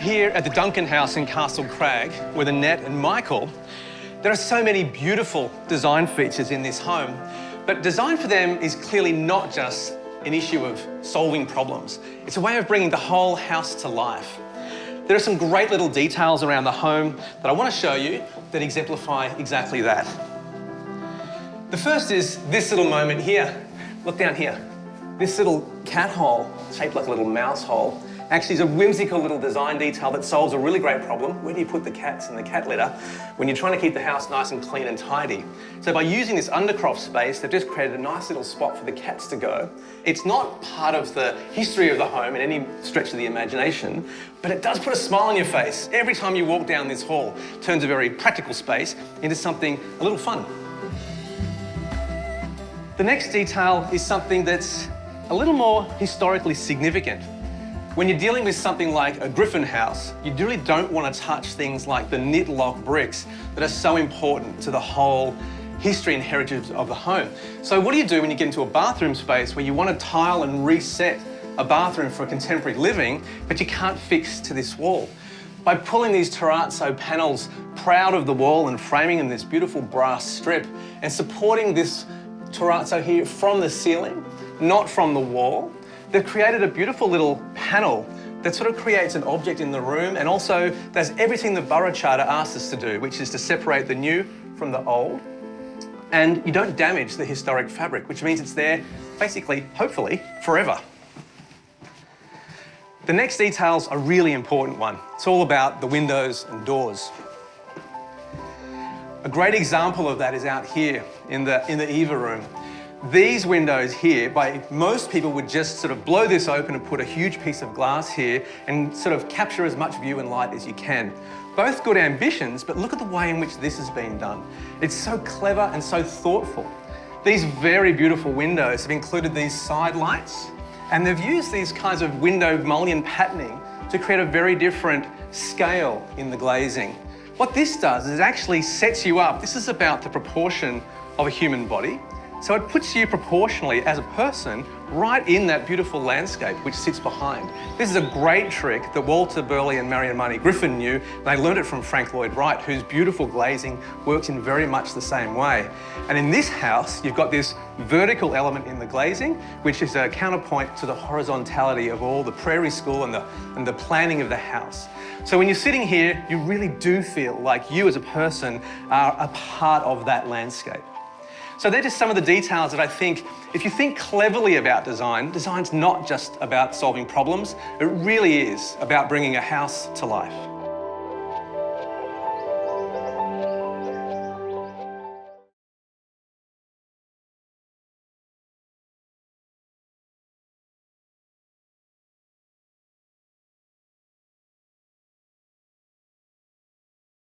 Here at the Duncan House in Castlecrag with Annette and Michael, there are so many beautiful design features in this home, but design for them is clearly not just an issue of solving problems. It's a way of bringing the whole house to life. There are some great little details around the home that I want to show you that exemplify exactly that. The first is this little moment here. Look down here. This little cat hole, shaped like a little mouse hole, actually is a whimsical little design detail that solves a really great problem. Where do you put the cats in the cat litter when you're trying to keep the house nice and clean and tidy? So by using this undercroft space, they've just created a nice little spot for the cats to go. It's not part of the history of the home in any stretch of the imagination, but it does put a smile on your face every time you walk down this hall. It turns a very practical space into something a little fun. The next detail is something that's a little more historically significant. When you're dealing with something like a Griffin house, you really don't want to touch things like the knit-lock bricks that are so important to the whole history and heritage of the home. So what do you do when you get into a bathroom space where you want to tile and reset a bathroom for contemporary living, but you can't fix to this wall? By pulling these terrazzo panels proud of the wall and framing in this beautiful brass strip and supporting this terrazzo here from the ceiling, not from the wall, they've created a beautiful little panel that sort of creates an object in the room and also does everything the Borough Charter asks us to do, which is to separate the new from the old. And you don't damage the historic fabric, which means it's there basically, hopefully, forever. The next detail's a really important one. It's all about the windows and doors. A great example of that is out here in the Eva Room. These windows here, by most people would just sort of blow this open and put a huge piece of glass here and sort of capture as much view and light as you can. Both good ambitions, but look at the way in which this has been done. It's so clever and so thoughtful. These very beautiful windows have included these side lights, and they've used these kinds of window mullion patterning to create a very different scale in the glazing. What this does is it actually sets you up. This is about the proportion of a human body. So it puts you proportionally as a person right in that beautiful landscape which sits behind. This is a great trick that Walter Burley and Marion Griffin knew. They learned it from Frank Lloyd Wright, whose beautiful glazing works in very much the same way. And in this house, you've got this vertical element in the glazing, which is a counterpoint to the horizontality of all the prairie school and the planning of the house. So when you're sitting here, you really do feel like you as a person are a part of that landscape. So they're just some of the details that I think, if you think cleverly about design, design's not just about solving problems, it really is about bringing a house to life.